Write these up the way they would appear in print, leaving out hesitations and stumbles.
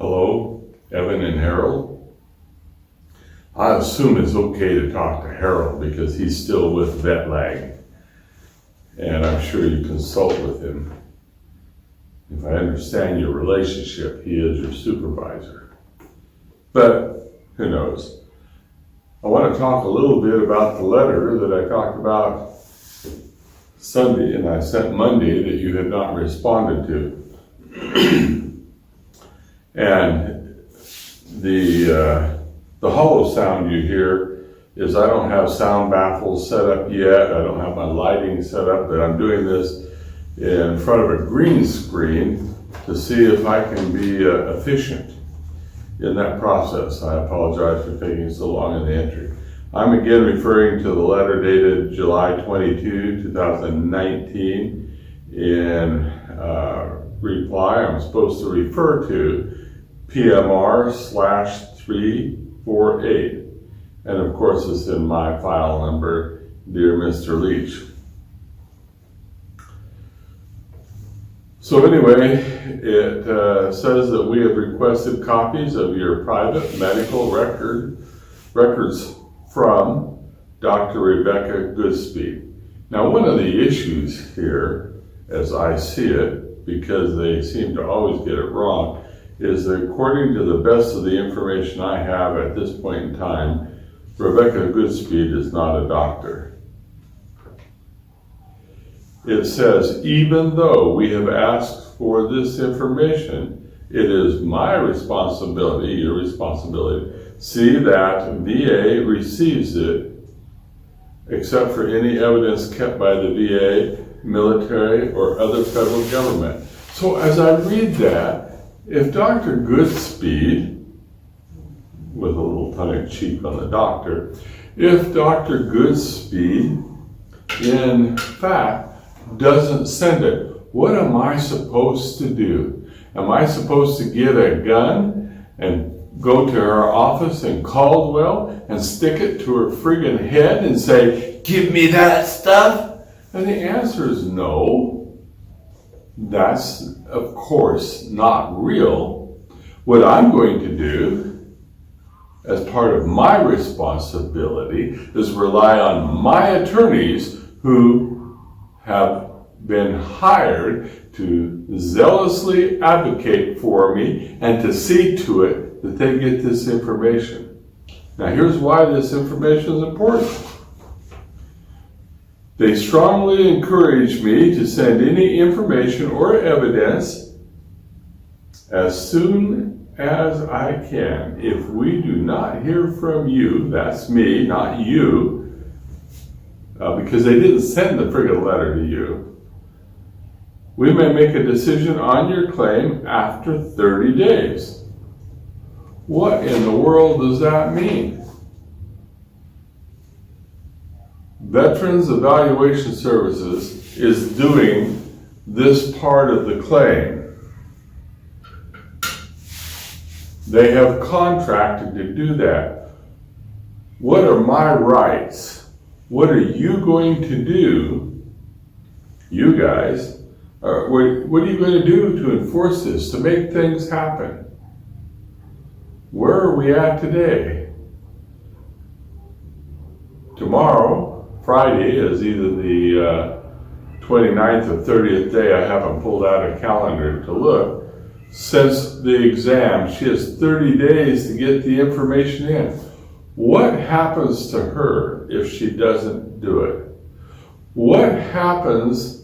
Hello, Evan and Harold. I assume it's okay to talk to Harold because he's still with VetLag, and I'm sure you consult with him. If I understand your relationship, he is your supervisor. But who knows? I want to talk a little bit about the letter that I talked about Sunday and I sent Monday that you had not responded to. And the hollow sound you hear is I don't have sound baffles set up yet. I don't have my lighting set up, but I'm doing this in front of a green screen to see if I can be efficient in that process. I apologize for taking so long in the entry. I'm again referring to the letter dated July 22, 2019. In reply, I'm supposed to refer to PMR/348. And of course, it's in my file number, Dear Mr. Leach. So anyway, it says that we have requested copies of your private medical records from Dr. Rebecca Goodspeed. Now, one of the issues here, as I see it, because they seem to always get it wrong, is that according to the best of the information I have at this point in time, Rebecca Goodspeed is not a doctor. It says, even though we have asked for this information, it is my responsibility, your responsibility, see that VA receives it, except for any evidence kept by the VA, military, or other federal government. So as I read that, if Dr. Goodspeed, with a little tongue-in-cheek on the doctor, if Dr. Goodspeed, in fact, doesn't send it, what am I supposed to do? Am I supposed to get a gun and go to her office in Caldwell and stick it to her friggin' head and say, give me that stuff? And the answer is no. That's, of course, not real. What I'm going to do, as part of my responsibility, is rely on my attorneys who have been hired to zealously advocate for me and to see to it that they get this information. Now, here's why this information is important. They strongly encourage me to send any information or evidence as soon as I can. If we do not hear from you, that's me, not you, because they didn't send the friggin' letter to you, we may make a decision on your claim after 30 days. What in the world does that mean? Veterans Evaluation Services is doing this part of the claim. They have contracted to do that. What are my rights? What are you going to do, you guys? What are you going to do to enforce this, to make things happen? Where are we at today? Tomorrow, Friday, is either the 29th or 30th day. I haven't pulled out a calendar to look. Since the exam, she has 30 days to get the information in. What happens to her if she doesn't do it? What happens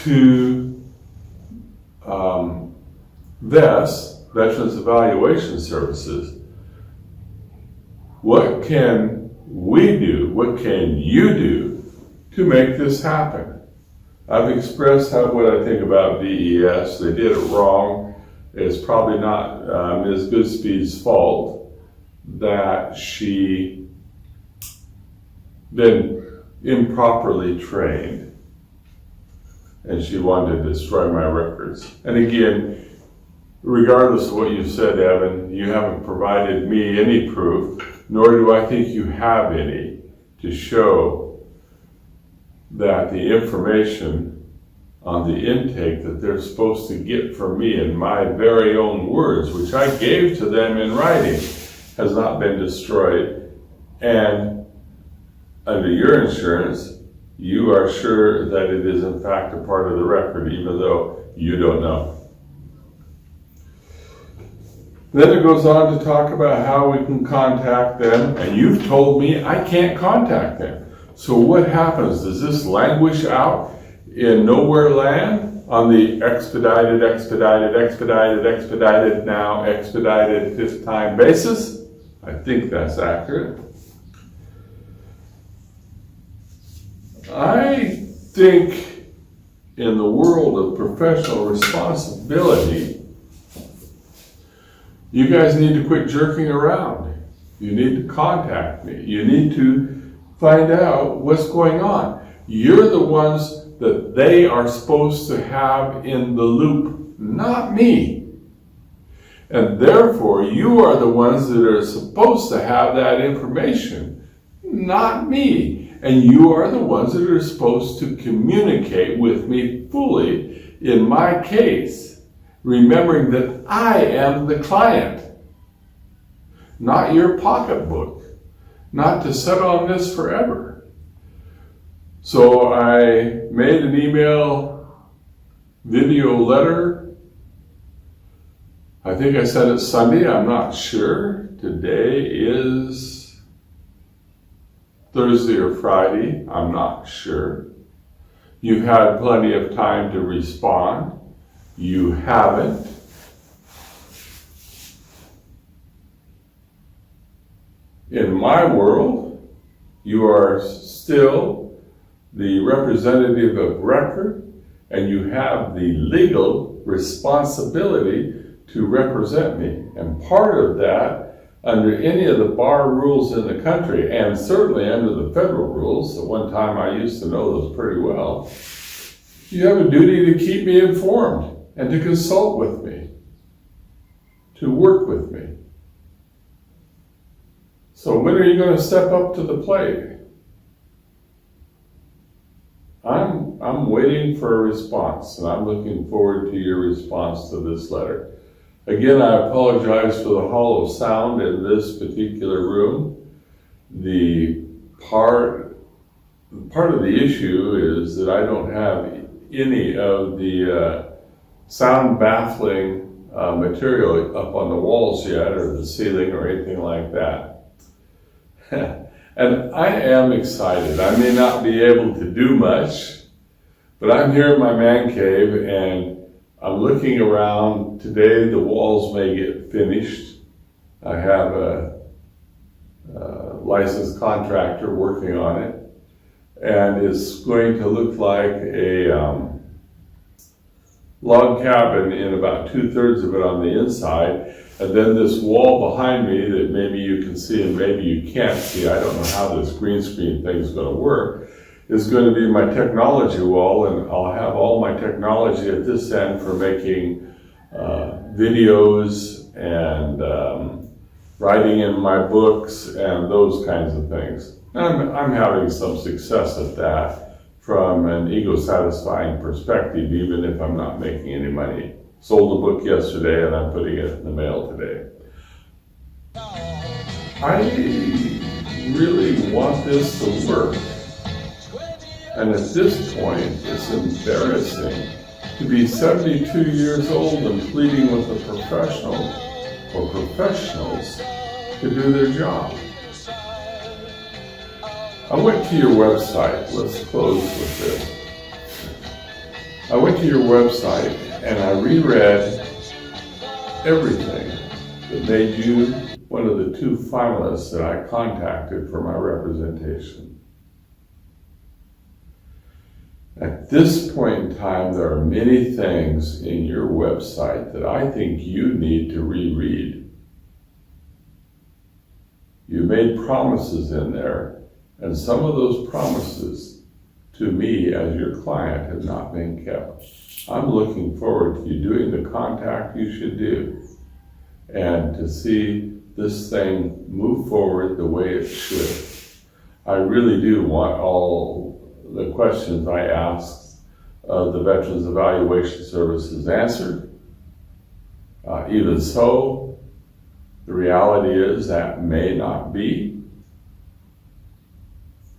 to VES, Veterans Evaluation Services? What can we do? What can you do to make this happen? I've expressed what I think about VES. They did it wrong. It's probably not Ms. Goodspeed's fault that she been improperly trained and she wanted to destroy my records. And again, regardless of what you said, Evan, you haven't provided me any proof, nor do I think you have any, to show that the information on the intake that they're supposed to get from me in my very own words, which I gave to them in writing, has not been destroyed. And under your insurance, you are sure that it is in fact a part of the record, even though you don't know. Then it goes on to talk about how we can contact them, and you've told me I can't contact them. So what happens? Does this languish out in nowhere land on the expedited, now expedited fifth time basis? I think that's accurate. I think in the world of professional responsibility, you guys need to quit jerking around. You need to contact me. You need to find out what's going on. You're the ones that they are supposed to have in the loop, not me. And therefore, you are the ones that are supposed to have that information, not me. And you are the ones that are supposed to communicate with me fully in my case, remembering that I am the client, not your pocketbook, not to sit on this forever. So I made an email video letter. I think I sent it Sunday, I'm not sure. Today is Thursday or Friday, I'm not sure. You've had plenty of time to respond. You haven't. In my world, you are still the representative of record, and you have the legal responsibility to represent me. And part of that, under any of the bar rules in the country, and certainly under the federal rules, at one time I used to know those pretty well, you have a duty to keep me informed and to consult with me, to work with me. So when are you going to step up to the plate? I'm waiting for a response, and I'm looking forward to your response to this letter. Again, I apologize for the hollow sound in this particular room. The part of the issue is that I don't have any of the sound baffling material up on the walls yet, or the ceiling, or anything like that. And I am excited. I may not be able to do much, but I'm here in my man cave, and I'm looking around. Today the walls may get finished. I have a licensed contractor working on it, and it's going to look like a log cabin in about 2/3 of it on the inside, and then this wall behind me that maybe you can see and maybe you can't see, I don't know how this green screen thing is going to work, is going to be my technology wall, and I'll have all my technology at this end for making videos and writing in my books and those kinds of things. I'm having some success at that from an ego-satisfying perspective, even if I'm not making any money. Sold a book yesterday, and I'm putting it in the mail today. I really want this to work. And at this point, it's embarrassing to be 72 years old and pleading with a professional or professionals to do their job. I went to your website. Let's close with this. I went to your website and I reread everything that made you one of the 2 finalists that I contacted for my representation. At this point in time, there are many things in your website that I think you need to reread. You made promises in there, and some of those promises to me as your client have not been kept. I'm looking forward to you doing the contact you should do and to see this thing move forward the way it should. I really do want all the questions I asked the Veterans Evaluation Service has answered. Even so, the reality is that may not be.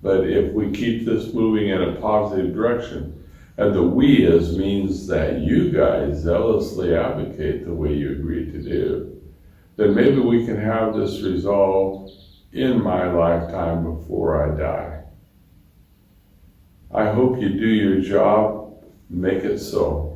But if we keep this moving in a positive direction, and the we is means that you guys zealously advocate the way you agreed to do, then maybe we can have this resolved in my lifetime before I die. I hope you do your job, make it so.